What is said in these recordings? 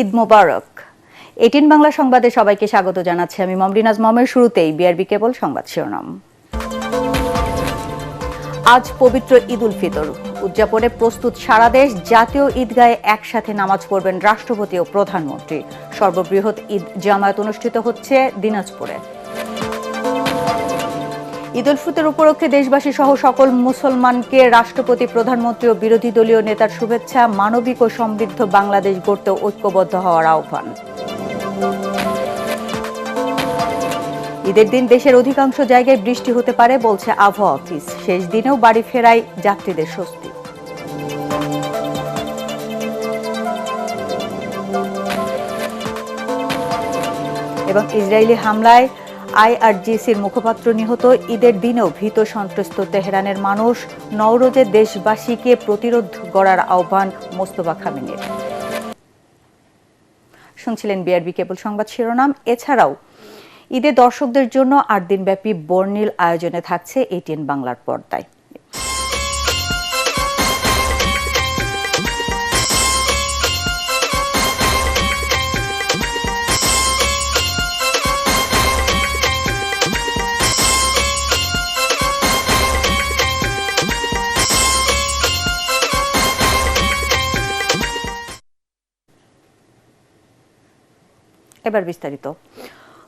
ঈদ মোবারক। 18 বাংলা সংবাদে সবাইকে স্বাগত জানাচ্ছি আমি মমরিনাজ মমের। শুরুতেই বিআরবি কেবল সংবাদ শিরোনাম। আজ পবিত্র ঈদ উল ফিতর উদযাপনে প্রস্তুত সারা দেশ। জাতীয় ঈদগাহে একসাথে নামাজ পড়বেন রাষ্ট্রপতি ও প্রধানমন্ত্রী। সর্ববৃহৎ ঈদ জামায়াত অনুষ্ঠিত হচ্ছে দিনাজপুরে। ঈদ উল ফিতর উপলক্ষে দেশবাসী সহ সকল মুসলমানকে রাষ্ট্রপতি, প্রধানমন্ত্রী ও বিরোধী দলীয় নেতার শুভেচ্ছা। মানবিক ও সমৃদ্ধ বাংলাদেশ গড়তে ঐক্যবদ্ধ হওয়ার আহ্বান। ঈদের দিন দেশের অধিকাংশ জায়গায় বৃষ্টি হতে পারে বলছে আবহাওয়া অফিস। শেষ দিনেও বাড়ি ফেরায় যাত্রীদের স্বস্তি। এবং ইসরায়েলি হামলায় আইআরজিসির মুখপাত্র নিহত। ঈদের দিনেও ভীত সন্ত্রস্ত তেহরানের মানুষ। নওরোজে দেশবাসীকে প্রতিরোধ গড়ার আহ্বান মোস্তফা খামেনির। শুনছিলেন বিআরবি কেবল সংবাদ শিরোনাম। এছাড়াও ঈদে দর্শকদের জন্য 8 দিনব্যাপী বর্ণিল আয়োজনে থাকছে এটিএন বাংলার পর্দায়। এবার বিস্তারিত।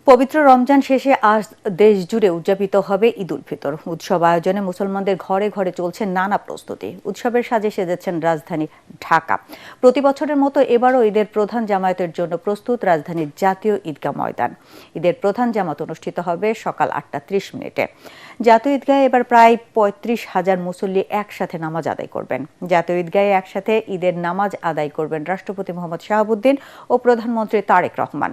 পবিত্র রমজান শেষে আজ দেশ জুড়ে উদযাপিত হবে ঈদ উল ফিতর। উৎসব আয়োজনে মুসলমানদের ঘরে ঘরে চলছে নানা প্রস্তুতি। উৎসবের সাজে সেজেছেন রাজধানী ঢাকা। প্রতি বছরের মতো এবারও ঈদের প্রধান জামায়াতের জন্য প্রস্তুত রাজধানীর জাতীয় ঈদগাহ ময়দান। ঈদের প্রধান জামাত অনুষ্ঠিত হবে সকাল 8:30। জাতীয় ঈদগাহে এবার প্রায় 35,000 মুসল্লি একসাথে নামাজ আদায় করবেন। জাতীয় ঈদগাহে একসাথে ঈদের নামাজ আদায় করবেন রাষ্ট্রপতি মোহাম্মদ শাহাবুদ্দিন ও প্রধানমন্ত্রী তারেক রহমান।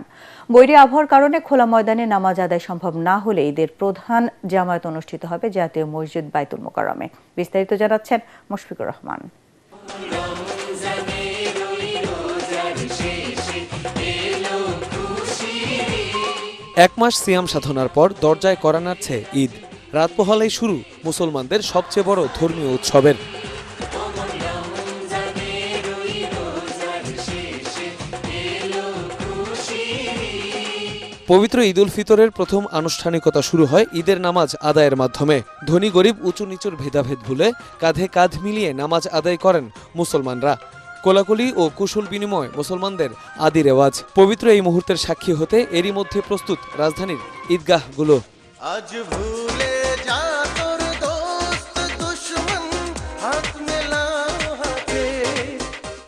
বৈরী আবহাওয়ার কারণে খোলা ময়দানে নামাজ আদায় সম্ভব না হলে ঈদের প্রধান জামায়াত অনুষ্ঠিত হবে জাতীয় মসজিদ বাইতুল মোকাররমে। বিস্তারিত জানাচ্ছেন মুশফিকুর রহমান। এক মাস সিয়াম সাধনার পর দরজায় কড়া নাড়ছে ঈদ। রাত পোহালেই শুরু মুসলমানদের সবচেয়ে বড় ধর্মীয় উৎসবের। পবিত্র ঈদ উল ফিতরের প্রথম আনুষ্ঠানিকতা শুরু হয় ঈদের নামাজ আদায়ের মাধ্যমে। ধনী গরিব উঁচু নিচুর ভেদাভেদ ভুলে কাঁধে কাঁধ মিলিয়ে নামাজ আদায় করেন মুসলমানরা। কোলাকুলি ও কুশল বিনিময় মুসলমানদের আদি রেওয়াজ। পবিত্র এই মুহূর্তের সাক্ষী হতে এরই মধ্যে প্রস্তুত রাজধানীর ঈদগাহগুলো। আজ ভুলে যা তোর দোস্ত দুশমন, হাত মেলা হাতে।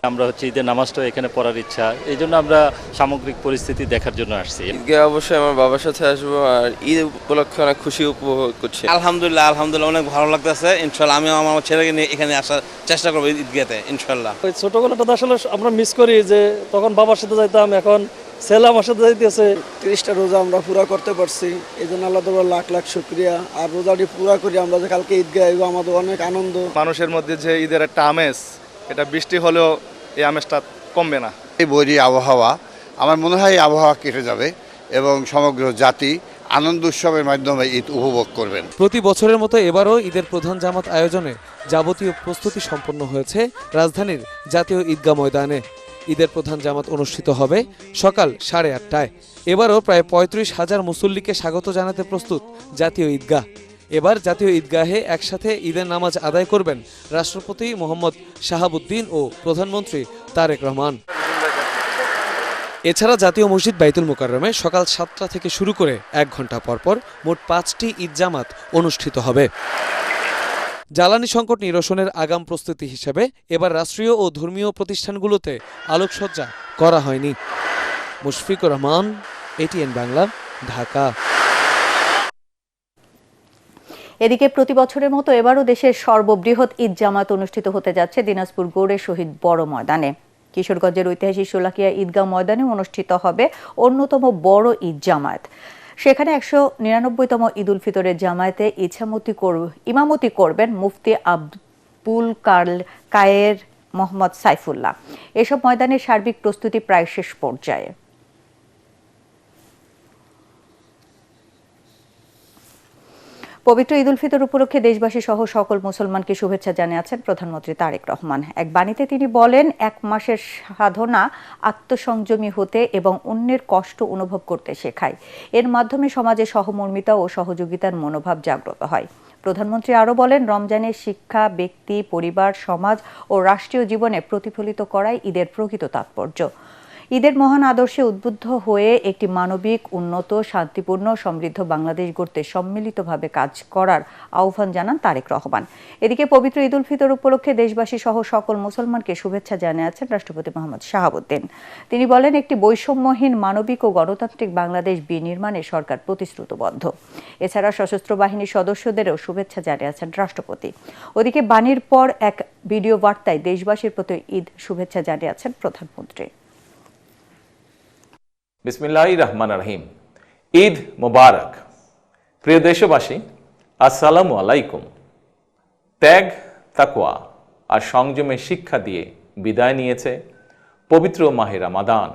আমরা ঈদের নামাজটা এখানে পড়ার ইচ্ছা, এই জন্য আমরা সামগ্রিক পরিস্থিতি দেখার জন্য আসছি। ঈদগাহে অবশ্যই আমার বাবার সাথে আসবো, আর ঈদ উপলক্ষে অনেক খুশি উপভোগ করছি। আলহামদুলিল্লাহ অনেক ভালো লাগতেছে। ইনশাল্লাহ আমিও আমার ছেলেকে নিয়ে এখানে আসার চেষ্টা করবো ঈদগাহতে ইনশাল্লাহ। ওই ছোটবেলাটা আসলে আমরা মিস করি, যে তখন বাবার সাথে যাইতাম, এখন ছেলে আমার সাথে যাইতেছে। 30টা রোজা আমরা পুরা করতে পারছি, এই জন্য আল্লাহ তাআলার লাখ লাখ শুকরিয়া। আর রোজাটি পুরা করি আমরা, যে কালকে ঈদগাহ আইবো, আমাদের অনেক আনন্দ। মানুষের মধ্যে যে ঈদের একটা আমেজ, এটা বৃষ্টি হলেও এই আমেজটা কমবে না। এই বৈরী আবহাওয়া, আমার মনে হয় এই আবহাওয়া কেটে যাবে এবং সমগ্র জাতি আনন্দ উৎসবের মাধ্যমে ঈদ উপভোগ করবেন। প্রতি বছরের মতো এবারও ঈদের প্রধান জামাত আয়োজনে যাবতীয় প্রস্তুতি সম্পন্ন হয়েছে রাজধানীর জাতীয় ঈদগাহ ময়দানে। ঈদের প্রধান জামাত অনুষ্ঠিত হবে সকাল 8:30টায়। এবারও প্রায় 35,000 মুসল্লিকে স্বাগত জানাতে প্রস্তুত জাতীয় ঈদগাহ। এবার জাতীয় ঈদগাহে একসাথে ঈদের নামাজ আদায় করবেন রাষ্ট্রপতি মোহাম্মদ শাহাবুদ্দিন ও প্রধানমন্ত্রী তারেক রহমান। এছাড়া জাতীয় মসজিদ বাইতুল মোকাররমে সকাল 7টা থেকে শুরু করে 1 ঘন্টা পরপর মোট 5টি ঈদ জামাত অনুষ্ঠিত হবে। জ্বালানি সংকট নিরসনের আগাম প্রস্তুতি হিসেবে এবার রাষ্ট্রীয় ও ধর্মীয় প্রতিষ্ঠানগুলোতে আলোকসজ্জা করা হয়নি। মুশফিকুর রহমান, এটিএন বাংলা, ঢাকা। এদিকে প্রতি বছরের মতো এবারও দেশের সর্ববৃহৎ ঈদ জামায়াত অনুষ্ঠিত হতে যাচ্ছে দিনাজপুর গৌড়ে শহীদ বড় ময়দানে। কিশোরগঞ্জের ঐতিহাসিক শোলাকিয়া ঈদগাহ ময়দানে অনুষ্ঠিত হবে অন্যতম বড় ঈদ জামায়াত। সেখানে 199তম ঈদ উল ফিতরের জামায়াতে ইমামতি করবেন মুফতি আব্দুল কায়ের মোহাম্মদ সাইফুল্লাহ। এসব ময়দানের সার্বিক প্রস্তুতি প্রায় শেষ পর্যায়ে। পবিত্র ঈদ উল ফিতর উপলক্ষে দেশবাসী সহ সকল মুসলমানকে শুভেচ্ছা জানিয়েছেন প্রধানমন্ত্রী তারেক রহমান। এক বাণীতে তিনি বলেন, এক মাসের সাধনা আত্মসংযমী হতে এবং অন্যের কষ্ট অনুভব করতে শেখায়। এর মাধ্যমে সমাজে সহমর্মিতা ও সহযোগিতার মনোভাব জাগ্রত হয়। প্রধানমন্ত্রী আরও বলেন, রমজানের শিক্ষা ব্যক্তি, পরিবার, সমাজ ও রাষ্ট্রীয় জীবনে প্রতিফলিত করাই ঈদের প্রকৃত তাৎপর্য। ঈদের মহান আদর্শে উদ্বুদ্ধ হয়ে একটি মানবিক, উন্নত, শান্তিপূর্ণ, সমৃদ্ধ বাংলাদেশ গড়তে সম্মিলিতভাবে কাজ করার আহ্বান জানান তারেক রহমান। এদিকে পবিত্র ঈদ উল ফিতর উপলক্ষে দেশবাসী সহ সকল মুসলমানকে শুভেচ্ছা জানিয়েছেন রাষ্ট্রপতি মোহাম্মদ শাহাবুদ্দিন। তিনি বলেন, একটি বৈষম্যহীন, মানবিক ও গণতান্ত্রিক বাংলাদেশ বিনির্মাণে সরকার প্রতিশ্রুতিবদ্ধ। এছাড়া সশস্ত্র বাহিনীর সদস্যদেরও শুভেচ্ছা জানিয়েছেন রাষ্ট্রপতি। ওদিকে বাণীর পর এক ভিডিও বার্তায় দেশবাসীর প্রতি ঈদ শুভেচ্ছা জানিয়েছেন প্রধানমন্ত্রী। বিসমিল্লাহির রহমানির রহিম। ঈদ মোবারক। প্রিয় দেশবাসী, আসসালামু আলাইকুম। ত্যাগ, তাকওয়া আর সংযমের শিক্ষা দিয়ে বিদায় নিয়েছে পবিত্র মাহে রমাদান।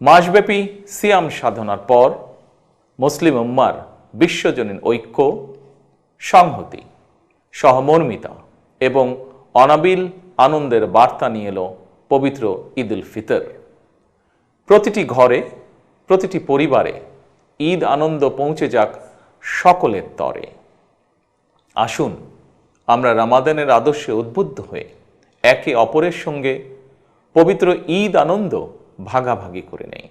মাসব্যাপী সিয়াম সাধনার পর মুসলিম উম্মার বিশ্বজনীন ঐক্য, সংহতি, সহমর্মিতা এবং অনাবিল আনন্দের বার্তা নিয়ে এলো পবিত্র ঈদ উল ফিতর। প্রতিটি ঘরে, প্রতিটি পরিবারে ঈদ আনন্দ পৌঁছে যাক সকলের তরে। আসুন আমরা রমাদানের আদর্শে উদ্বুদ্ধ হয়ে একে অপরের সঙ্গে পবিত্র ঈদ আনন্দ ভাগাভাগি করে নেই।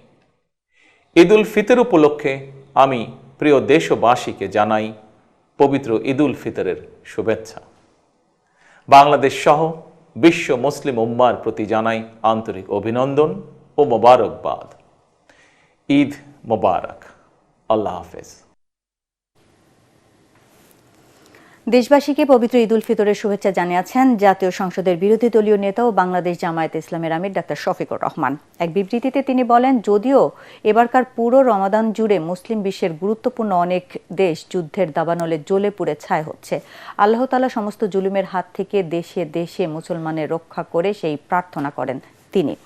ঈদ উল ফিতর উপলক্ষে আমি প্রিয় দেশবাসীকে জানাই পবিত্র ঈদ উল ফিতরের শুভেচ্ছা। বাংলাদেশ সহ বিশ্ব মুসলিম উম্মার প্রতি জানাই আন্তরিক অভিনন্দন ও মোবারকবাদ। ঈদ মোবারক। আল্লাহ হাফেজ। দেশবাসীকে পবিত্র ঈদ উল ফিতরের শুভেচ্ছা জানিয়েছেন জাতীয় সংসদের বিরোধী দলীয় নেতা ও বাংলাদেশ জামায়াতে ইসলামের আমির ডাক্তার শফিকুর রহমান। এক বিবৃতিতে তিনি বলেন, যদিও এবারকার পুরো রমাদান জুড়ে মুসলিম বিশ্বের গুরুত্বপূর্ণ অনেক দেশ যুদ্ধের দাবানলে জ্বলে পুড়ে ছাই হচ্ছে, আল্লাহ তাআলা সমস্ত জুলুমের হাত থেকে দেশে দেশে মুসলমানের রক্ষা করে সেই প্রার্থনা করেন তিনি।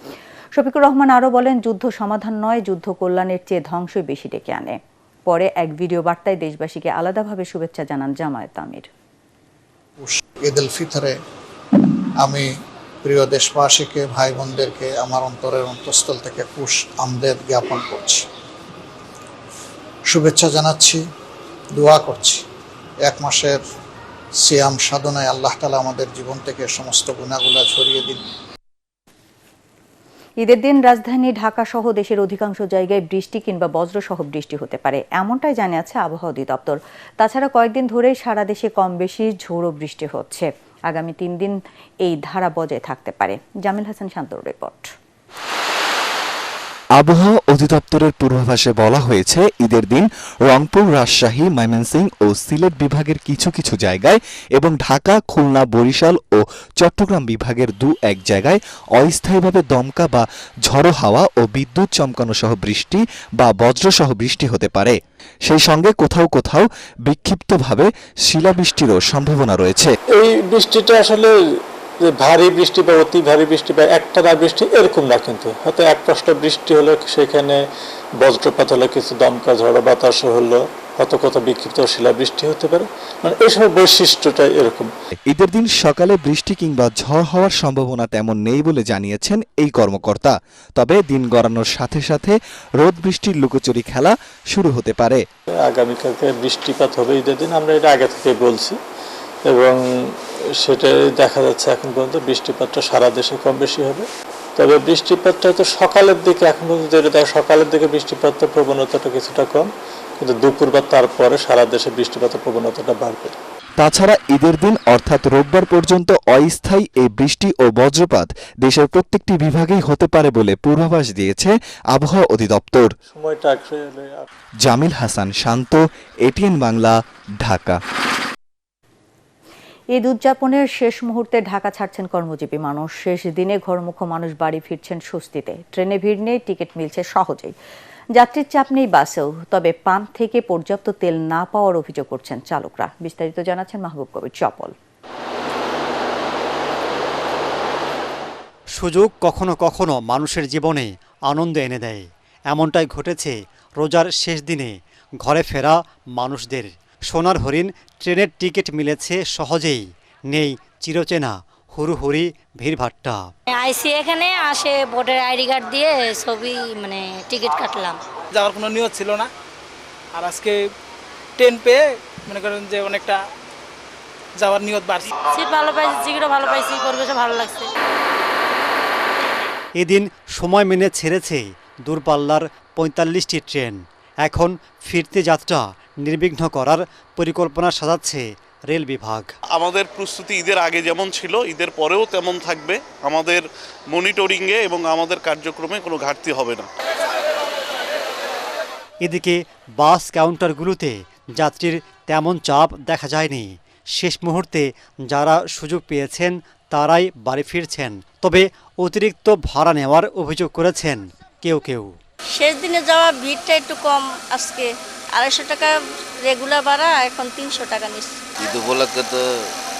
শফিকুর রহমান আরও বলেন, যুদ্ধ সমাধান নয়, যুদ্ধ কল্যাণের চেয়ে ধ্বংসই বেশি ডেকে আনে। পরে এক ভিডিও বার্তায় দেশবাসীকে আলাদাভাবে শুভেচ্ছা জানান জামায়াত আমির। ঈদ উল ফিতরে আমি প্রিয় দেশবাসীকে, ভাই বোনদেরকে আমার অন্তরের অন্তঃস্থল থেকে খুশ আমদেদ জ্ঞাপন করছি, শুভেচ্ছা জানাচ্ছি, দোয়া করছি। এক মাসের সিয়াম সাধনায় আল্লাহ তাআলা আমাদের জীবন থেকে সমস্ত গুনাহগুলো ঝরিয়ে দিন। ঈদের দিন রাজধানী ঢাকা সহ দেশের অধিকাংশ জায়গায় বৃষ্টি কিংবা বজ্রসহ বৃষ্টি হতে পারে, এমনটাই জানিয়েছে আবহাওয়া অধিদপ্তর। তাছাড়া কয়েকদিন ধরেই সারা দেশে কম বেশি ঝোড়ো বৃষ্টি হচ্ছে। আগামী 3 দিন এই ধারা বজায় থাকতে পারে। জামিল হাসান শান্তর রিপোর্ট। আবহাওয়া অধিদপ্তরের পূর্বাভাসে বলা হয়েছে, ঈদের দিন রংপুর, রাজশাহী, ময়মনসিংহ ও সিলেট বিভাগের কিছু কিছু জায়গায় এবং ঢাকা, খুলনা, বরিশাল ও চট্টগ্রাম বিভাগের 2-1 জায়গায় অস্থায়ীভাবে দমকা বা ঝড়ো হাওয়া ও বিদ্যুৎ চমকানো সহ বৃষ্টি বা বজ্রসহ বৃষ্টি হতে পারে। সেই সঙ্গে কোথাও কোথাও বিক্ষিপ্তভাবে শিলাবৃষ্টিরও সম্ভাবনা রয়েছে। এই বৃষ্টিটা আসলে ভারী বৃষ্টি বা অতি ভারী বৃষ্টি বা একটানা বৃষ্টি এরকম না, কিন্তু হয়তো এক পশলা বৃষ্টি হলো, সেখানে বজ্রপাত হলো, কিছু দমকা ঝড়ো বাতাস হলো, হয়তো কোথাও বিক্ষিপ্ত শিলাবৃষ্টি হতে পারে, মানে এইসব বৈশিষ্ট্যটা এরকম। ঈদের দিন সকালে বৃষ্টি কিংবা ঝড় হওয়ার সম্ভাবনা তেমন নেই বলে জানিয়েছেন এই কর্মকর্তা। তবে দিন গড়ানোর সাথে সাথে রোদ বৃষ্টির লুকোচুরি খেলা শুরু হতে পারে। আগামীকালকে বৃষ্টিপাত হবে ঈদের দিন, আমরা এটা আগে থেকে বলছি, এবং সেটা দেখা যাচ্ছে এখন পর্যন্ত বৃষ্টিপাতটা সারা দেশে কম বেশি হবে। তবে বৃষ্টিপাতটা তো সকালের দিকে, এখন পর্যন্ত যেটা সকালের দিকে বৃষ্টিপাতের প্রবণতাটা কিছুটা কম, কিন্তু দুপুর বা তারপরে সারা দেশে বৃষ্টিপাতের প্রবণতাটা বাড়বে। তাছাড়া ঈদের দিন অর্থাৎ রোববার পর্যন্ত অস্থায়ী এই বৃষ্টি ও বজ্রপাত দেশের প্রত্যেকটি বিভাগেই হতে পারে বলে পূর্বাভাস দিয়েছে আবহাওয়া অধিদপ্তর। সময়টা জামিল হাসান শান্ত, এটিএন বাংলা, ঢাকা। ঈদ উদযাপনের শেষ মুহূর্তে ঢাকা ছাড়ছেন কর্মজীবী মানুষ। শেষ দিনে ঘরমুখো মানুষ বাড়ি ফিরছেন স্বস্তিতে। ট্রেনে ভিড় নেই, টিকিট মিলছে সহজেই। যাত্রীর চাপ নেই বাসেও। তবে পাম্প থেকে পর্যাপ্ত তেল না পাওয়ার অভিযোগ করছেন চালকরা। বিস্তারিত জানাচ্ছেন মাহবুব কবির চপল। সুযোগ কখনো কখনো মানুষের জীবনে আনন্দ এনে দেয়। এমনটাই ঘটেছে রোজার শেষ দিনে ঘরে ফেরা মানুষদের। সোনার হরিণ ট্রেনের টিকিট মিলেছে সহজেই, নেই চিরচেনা হুড়োহুড়ি ভিড়ভাট্টা। আইসি এখানে আসে ভোটার আইডি কার্ড দিয়ে ছবি টিকিট কাটলাম। যাওয়ার কোনো নিয়ত ছিল না, আর আজকে ট্রেন পেয়ে মনে করেন যে অনেকটা যাওয়ার নিয়ত বাড়ছে। সিট ভালো পাইছি, টিকিটও ভালো পাইছি, পরিবেশও ভালো লাগছে। এদিন সময় মেনে ছেড়েছে দূরপাল্লার ৪৫টি ট্রেন। এখন ফিরতে যাত্রা নির্বিঘ্ন করার পরিকল্পনা সাজাচ্ছে রেল বিভাগ। আমাদের প্রস্তুতি ঈদের আগে যেমন ছিল ঈদের পরেও তেমন থাকবে। আমাদের মনিটরিংয়ে এবং আমাদের কার্যক্রমে কোনো ঘাটতি হবে না। এদিকে বাস কাউন্টারগুলোতে যাত্রীর তেমন চাপ দেখা যায়নি। শেষ মুহূর্তে যারা সুযোগ পেয়েছেন তারাই বাড়ি ফিরছেন। তবে অতিরিক্ত ভাড়া নেওয়ার অভিযোগ করেছেন কেউ কেউ। শেষ দিনে যাওয়া ভিড়টা একটু কম, আজকে ২৫০ টাকা রেগুলার ভাড়া, এখন ৩০০ টাকা নিচ্ছে। ঈদ উপলক্ষে তো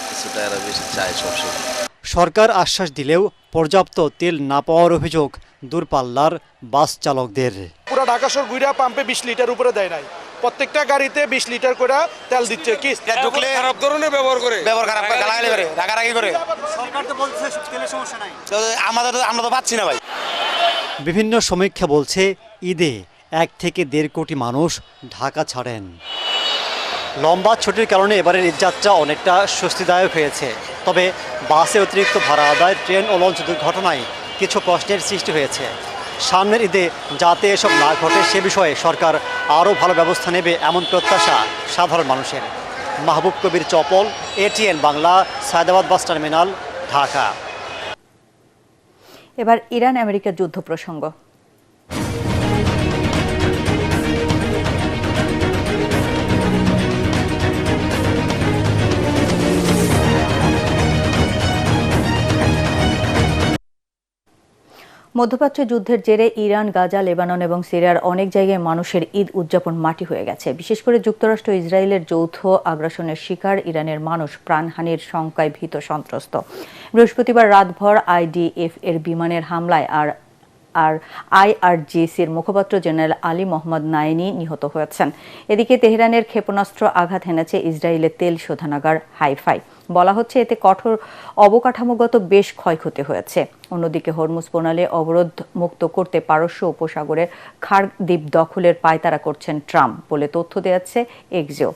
কিছুটা আরো বেশি চাই সবসময়। সরকার আশ্বাস দিলেও পর্যাপ্ত তেল না পাওয়ার অভিযোগ দূরপাল্লার বাস চালকদের। পুরো ঢাকা শহর ঘুরে পাম্পে ২০ লিটার উপরে দেয় নাই, প্রত্যেকটা গাড়িতে ২০ লিটার করে তেল দিচ্ছে। কি ঢুকলে খারাপ ধরনের ব্যবহার করে, খারাপ করে, গালাগালি করে, রাগারাগি করে। সরকার তো বলছে তেলের সমস্যা নাই, আমরা তো পাচ্ছি না ভাই। বিভিন্ন সমীক্ষা বলছে ঈদে ১ থেকে ১.৫ কোটি মানুষ ঢাকা ছাড়েন। লম্বা ছুটির কারণে এবারের ঈদযাত্রা অনেকটা স্বস্তিদায়ক হয়েছে। তবে বাসে অতিরিক্ত ভাড়া আদায়, ট্রেন ও লঞ্চ দুর্ঘটনায় কিছু প্রশ্নের সৃষ্টি হয়েছে। সামনের ঈদে যাতে এসব না ঘটে সে বিষয়ে সরকার আরও ভালো ব্যবস্থা নেবে এমন প্রত্যাশা সাধারণ মানুষের। Mahbub Kabir Chapal, ATN Bangla, Sayedabad bus terminal, Dhaka. এবার ইরান আমেরিকার যুদ্ধ প্রসঙ্গ। মধ্যপ্রাচ্য যুদ্ধের জেরে ইরান, গাজা, লেবানন এবং সিরিয়ার অনেক জায়গায় মানুষের ঈদ উদযাপন মাটি হয়ে গেছে। বিশেষ করে যুক্তরাষ্ট্র ইসরায়েলের যৌথ আগ্রাসনের শিকার ইরানের মানুষ প্রাণহানির শঙ্কায় ভীত সন্ত্রস্ত। বৃহস্পতিবার রাতভর আইডিএফ এর বিমানের হামলায় আর আইআরজিসির মুখপাত্র জেনারেল আলী মোহাম্মদ নাইনি নিহত হয়েছেন। এদিকে তেহরানের ক্ষেপণাস্ত্র আঘাত হেনেছে ইসরায়েলের তেল শোধনাগার হাইফায়। বলা হচ্ছে এতে কঠোর অবকাঠামোগত বেশ ক্ষয়ক্ষতি হয়েছে। অন্যদিকে হরমুজ প্রণালী অবরোধ মুক্ত করতে পারস্য উপসাগরের খার্গ দ্বীপ দখলের পায়তারা করছেন ট্রাম্প বলে তথ্য দিয়েছে এক্সিও।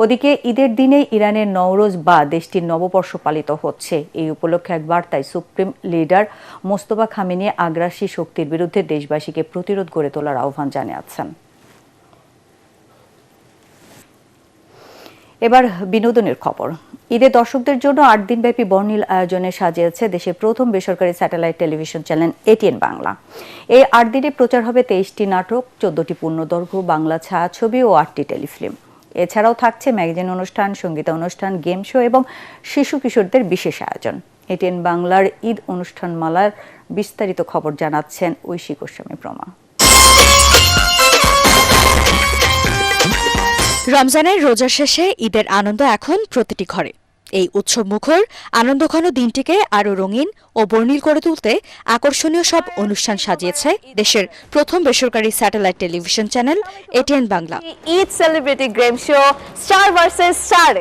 ওদিকে ঈদের দিনেই ইরানের নওরোজ বা দেশটির নববর্ষ পালিত হচ্ছে। এই উপলক্ষে এক বার্তায় সুপ্রিম লিডার মোস্তফা খামেনি আগ্রাসী শক্তির বিরুদ্ধে দেশবাসীকে প্রতিরোধ গড়ে তোলার আহ্বান জানিয়েছেন। এবার বিনোদনের খবর। ঈদে দর্শকদের জন্য ৮ দিনব্যাপী বর্ণিল আয়োজনে সাজিয়েছে দেশের প্রথম বেসরকারি satellite television channel ATN Bangla. এই ৮ দিনে প্রচার হবে ২৩টি নাটক, ১৪টি পূর্ণদৈর্ঘ্য বাংলা ছায়াছবি ও ৮টি টেলিফিল্ম। এছাড়াও থাকছে ম্যাগাজিন অনুষ্ঠান, সঙ্গীত অনুষ্ঠান, গেম শো এবং শিশু কিশোরদের বিশেষ আয়োজন। এটিএন বাংলার ঈদ অনুষ্ঠানমালার বিস্তারিত খবর জানাচ্ছেন ঐশী গোস্বামী প্রমা। রমজানের রোজা শেষে ঈদের আনন্দ এখন প্রতিটি ঘরে। এই উৎসব মুখর আনন্দঘন দিনটিকে আরও রঙিন ও বর্ণিল করে তুলতে আকর্ষণীয় সব অনুষ্ঠান সাজিয়েছে দেশের প্রথম বেসরকারি satellite television channel ATN Bangla. Eid celebrity game show star versus star.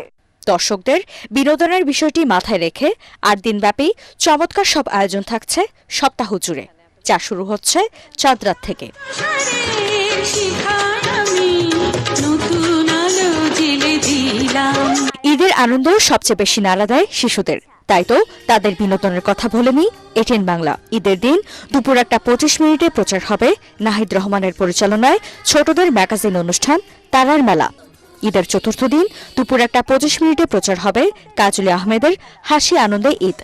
দর্শকদের বিনোদনের বিষয়টি মাথায় রেখে ৮ দিনব্যাপী চমৎকার সব আয়োজন থাকছে সপ্তাহ জুড়ে, যা শুরু হচ্ছে চাঁদ রাত থেকে। ঈদের আনন্দ সবচেয়ে বেশি নাড়া দেয় শিশুদের, তাই তো তাদের বিনোদনের কথা বলেনি এটিএন বাংলা। ঈদের দিন দুপুর ১:২৫ প্রচার হবে নাহিদ রহমানের পরিচালনায় ছোটদের ম্যাগাজিন অনুষ্ঠান তারার মেলা। ঈদের চতুর্থ দিন দুপুর ১:২৫ প্রচার হবে কাজলী আহমেদের হাসি আনন্দে ঈদ।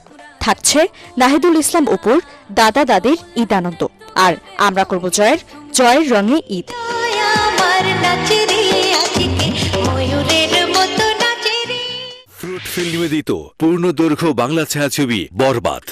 থাকছে নাহিদুল ইসলাম অপুর দাদা দাদির ঈদ আনন্দ, আর আমরা করব জয়ের রঙে ঈদ। ফ্রুট ফিল্ম নিবেদিত পূর্ণদৈর্ঘ্য বাংলা ছায়াছবি বরবাদ।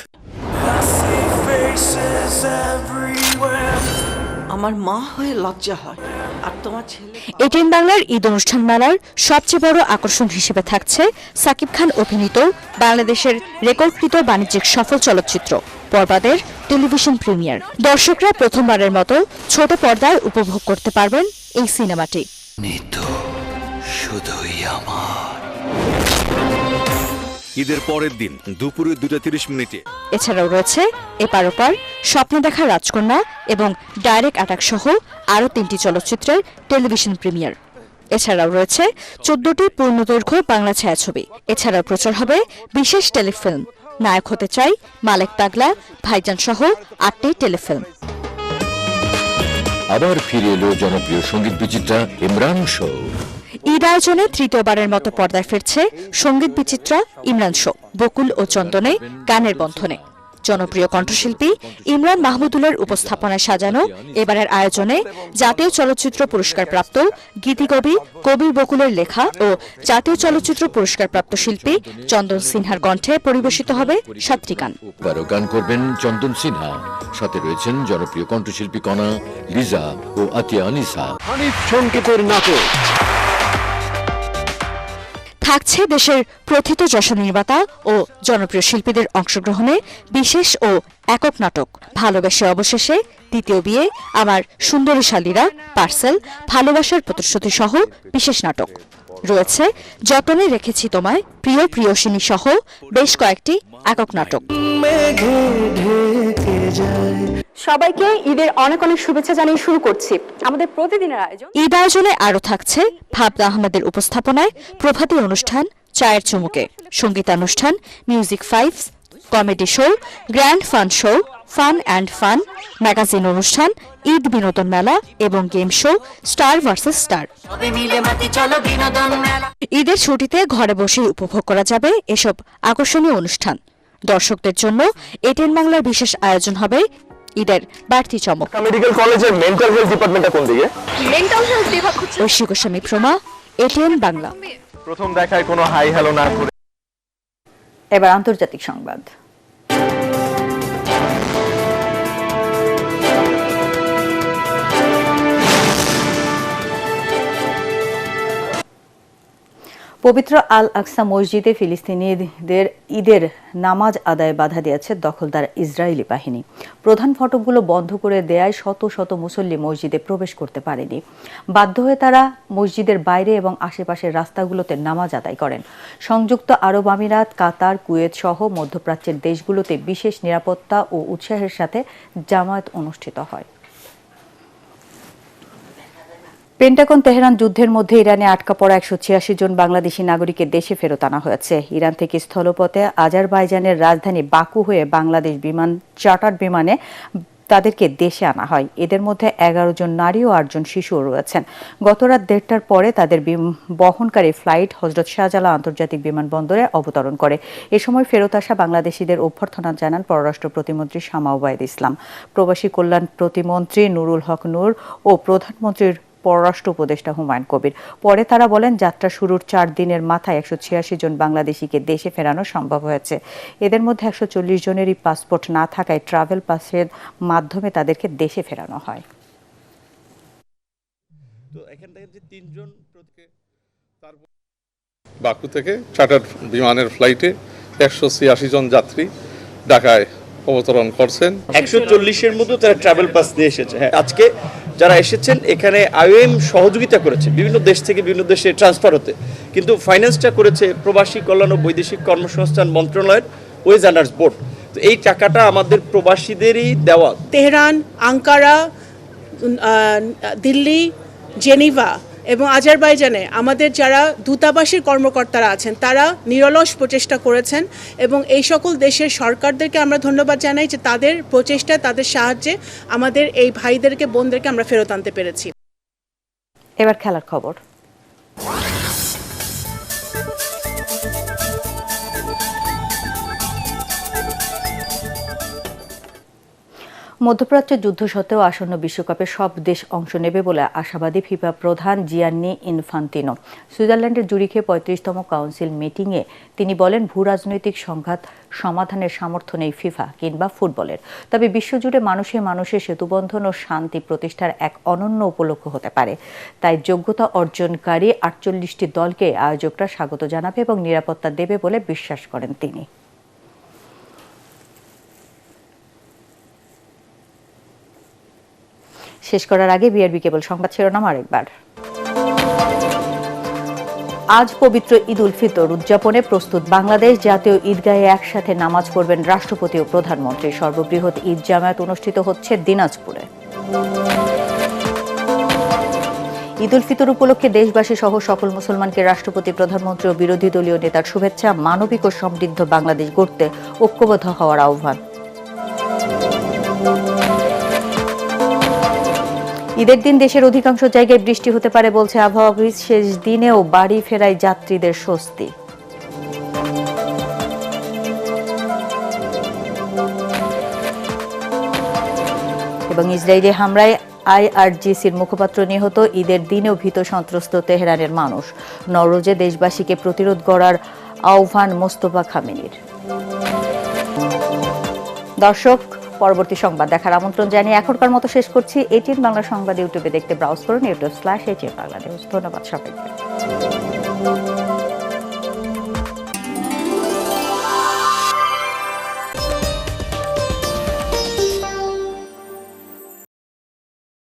আমার মা হয়ে লজ্জা হয়, আর তোমার ছেলে। এটিএন বাংলার ঈদ অনুষ্ঠান মেলার সবচেয়ে বড় আকর্ষণ হিসেবে থাকছে সাকিব খান অভিনীত বাংলাদেশের রেকর্ডকৃত বাণিজ্যিক সফল চলচ্চিত্র বরবাদের টেলিভিশন প্রিমিয়ার। দর্শকরা প্রথমবারের মতো ছোট পর্দায় উপভোগ করতে পারবেন এই সিনেমাটি। শুধুই আমার। ঈদের পরের দিন দুপুরে 2:30 এছাড়াও রয়েছে এপার ওপার, স্বপ্ন দেখা রাজকন্যা এবং ডাইরেক্ট অ্যাটাক সহ আরও 3টি চলচ্চিত্রের টেলিভিশন প্রিমিয়ার। এছাড়াও রয়েছে 14টি পূর্ণদৈর্ঘ্য বাংলা ছায়াছবি। এছাড়াও প্রচার হবে বিশেষ টেলিফিল্ম নায়ক হতে চাই, মালেক পাগলা, ভাইজান সহ 8টি টেলিফিল্ম। আবার ফিরে এলো জনপ্রিয় সঙ্গীত বিচিত্রা ইমরান শো। ঈদ আয়োজনে তৃতীয়বারের মতো পর্দায় ফিরছে সঙ্গীত বিচিত্রা ইমরান শো, বকুল ও চন্দনে গানের বন্ধনে। জনপ্রিয় কণ্ঠশিল্পী ইমরান মাহমুদুলের উপস্থাপনায় সাজানো এবারের আয়োজনে জাতীয় চলচ্চিত্র পুরস্কারপ্রাপ্ত গীতিকবি কবির বকুলের লেখা ও জাতীয় চলচ্চিত্র পুরস্কারপ্রাপ্ত শিল্পী চন্দন সিনহার কণ্ঠে পরিবেশিত হবে 7টি গান। গান করবেন চন্দন সিনহা, সাথে রয়েছেন জনপ্রিয় কণ্ঠশিল্পী কণা, লিজা ও আতিয়া আনিসা। হানিফ সংকেতের নাটক থাকছে দেশের প্রথিত যশা নির্মাতা ও জনপ্রিয় শিল্পীদের অংশগ্রহণে বিশেষ ও একক নাটক ভালোবেসে অবশেষে, দ্বিতীয় বিয়ে, আমার সুন্দরী শালীরা, পার্সেল, ভালোবাসার প্রতিশ্রুতি সহ বিশেষ নাটক। রয়েছে যতনে রেখেছি তোমায়, প্রিয় প্রিয়সিনী সহ বেশ কয়েকটি একক নাটক। সবাইকে ঈদের অনেক অনেক শুভেচ্ছা জানিয়ে শুরু করছি আমাদের প্রতিদিনের আয়োজন। ঈদ আয়োজনে আরও থাকছে ভাবনা আহমেদের উপস্থাপনায় প্রভাতী অনুষ্ঠান চায়ের চুমুকে, সঙ্গীতানুষ্ঠান music 5, comedy show, grand fun show, fun and fun, magazine অনুষ্ঠান, ঈদ বিনোদন মেলা এবং game show star versus star. ঈদের ছুটিতে ঘরে বসেই উপভোগ করা যাবে এসব আকর্ষণীয় অনুষ্ঠান। দর্শকদের জন্য এটিএন বাংলার বিশেষ আয়োজন হবে ঈদের বাড়তি চমক। মেডিকেল কলেজের মেন্টাল হেলথ ডিপার্টমেন্টটা কোন দিকে? মেন্টাল হেলথ বিভাগ হচ্ছে ঐশী গোস্বামী প্রমা, এটিএন বাংলা। প্রথম দেখায় কোনো হাই হ্যালো না করে। এবার আন্তর্জাতিক সংবাদ। পবিত্র আল আকসা মসজিদে ফিলিস্তিনিদের ঈদের নামাজ আদায়ে বাধা দিয়েছে দখলদার ইসরায়েলি বাহিনী। প্রধান ফটকগুলো বন্ধ করে দেয়ায় শত শত মুসল্লি মসজিদে প্রবেশ করতে পারেনি। বাধ্য হয়ে তারা মসজিদের বাইরে এবং আশেপাশের রাস্তাগুলোতে নামাজ আদায় করেন। সংযুক্ত আরব আমিরাত, কাতার, কুয়েত সহ মধ্যপ্রাচ্যের দেশগুলোতে বিশেষ নিরাপত্তা ও উৎসাহের সাথে জামায়াত অনুষ্ঠিত হয়। পেন্টাগন তেহরান যুদ্ধের মধ্যে ইরানে আটকা পড়া 186 জন বাংলাদেশি নাগরিকের দেশে ফেরত আনা হয়েছে। ইরান থেকে স্থলপথে আজারবাইজানের রাজধানী বাকু হয়ে বাংলাদেশ চার্টার বিমানে তাদেরকে দেশে আনা হয়। এদের মধ্যে 11 জন নারী ও 8 জন শিশুও রয়েছেন। গতরাত 1:30টার পরে তাদের বহনকারী ফ্লাইট হযরত শাহজালাল আন্তর্জাতিক বিমানবন্দরে অবতরণ করে। এ সময় ফেরত আসা বাংলাদেশিদের অভ্যর্থনা জানান পররাষ্ট্র প্রতিমন্ত্রী শামা ওবায়দ ইসলাম, প্রবাসী কল্যাণ প্রতিমন্ত্রী নুরুল হক নূর ও প্রধানমন্ত্রীর পররাষ্ট্র উপদেষ্টা হুমায়ুন কবির। পরে তারা বলেন, যাত্রা শুরুর 4 দিনের মাথায় 186 জন বাংলাদেশিকে দেশে ফেরানো সম্ভব হয়েছে। এদের মধ্যে 140 জনেরই পাসপোর্ট না থাকায় ট্রাভেল পাসের মাধ্যমে তাদেরকে দেশে ফেরানো হয়। বাকু থেকে চার্টার বিমানের ফ্লাইটে 186 জন যাত্রী ঢাকায় অবতরণ করছেন। 140-এর মতো তারা ট্রাভেল পাস নিয়ে এসেছে। হ্যাঁ, আজকে যারা এসেছেন এখানে আইওএম সহযোগিতা করেছে বিভিন্ন দেশ থেকে বিভিন্ন দেশে ট্রান্সফার হতে, কিন্তু ফাইন্যান্সটা করেছে প্রবাসী কল্যাণ ও বৈদেশিক কর্মসংস্থান মন্ত্রণালয়ের ওয়েজ আন্ডার্স বোর্ড। তো এই টাকাটা আমাদের প্রবাসীদেরই দেওয়া। তেহরান, আঙ্কারা, দিল্লি, জেনিভা এবং আজারবাইজানে আমাদের যারা দূতাবাসের কর্মকর্তারা আছেন তারা নিরলস প্রচেষ্টা করেছেন এবং এই সকল দেশের সরকারদেরকে আমরা ধন্যবাদ জানাই যে তাদের প্রচেষ্টা, তাদের সাহায্যে আমাদের এই ভাইদেরকে বোনদেরকে আমরা ফেরত আনতে পেরেছি। এবার খেলার খবর। মধ্যপ্রাচ্য যুদ্ধ সত্ত্বেও আসন্ন বিশ্বকাপে সব দেশ অংশ নেবে বলে আশাবাদী ফিফা প্রধান জিয়ান্নি ইনফান্তিনো। সুইজারল্যান্ডের জুরিখে 35তম কাউন্সিল মিটিংয়ে তিনি বলেন, ভূ রাজনৈতিক সংঘাত সমাধানের সামর্থ্য নেই ফিফা কিংবা ফুটবলের, তবে বিশ্বজুড়ে মানুষে মানুষে সেতুবন্ধন ও শান্তি প্রতিষ্ঠার এক অনন্য উপলক্ষ হতে পারে। তাই যোগ্যতা অর্জনকারী 48টি দলকে আয়োজকরা স্বাগত জানাবে এবং নিরাপত্তা দেবে বলে বিশ্বাস করেন তিনি। শেষ করার আগে বিআরবি কেবল সংবাদ শিরোনাম আরেকবার। আজ পবিত্র ঈদ উল ফিতর উদযাপনে প্রস্তুত বাংলাদেশ। জাতীয় ঈদগাহে একসাথে নামাজ পড়বেন রাষ্ট্রপতি ও প্রধানমন্ত্রী। সর্ববৃহৎ ঈদ জামায়াত অনুষ্ঠিত হচ্ছে দিনাজপুরে। ঈদ উল ফিতর উপলক্ষে দেশবাসী সহ সকল মুসলমানকে রাষ্ট্রপতি, প্রধানমন্ত্রী ও বিরোধী দলীয় নেতার শুভেচ্ছা। মানবিক ও সমৃদ্ধ বাংলাদেশ গড়তে ঐক্যবদ্ধ হওয়ার আহ্বান। ঈদের দিন দেশের অধিকাংশ জায়গায় বৃষ্টি হতে পারে বলছে আবহাওয়া অফিস। শেষ দিনেও বাড়ি ফেরায় যাত্রীদের স্বস্তি। এবং ইসরায়েলি হামলায় IRGCর মুখপাত্র নিহত। ঈদের দিনেও ভীত সন্ত্রস্ত তেহরানের মানুষ। নওরোজে দেশবাসীকে প্রতিরোধ গড়ার আহ্বান মোস্তফা খামেনির। দর্শক, পরবর্তী সংবাদ দেখার আমন্ত্রণ জানিয়ে এখনকার মতো শেষ করছি। ATN বাংলা সংবাদ ইউটিউবে দেখতে ব্রাউজ করুন YouTube/ATN বাংলাদেশ। ধন্যবাদ সবাইকে।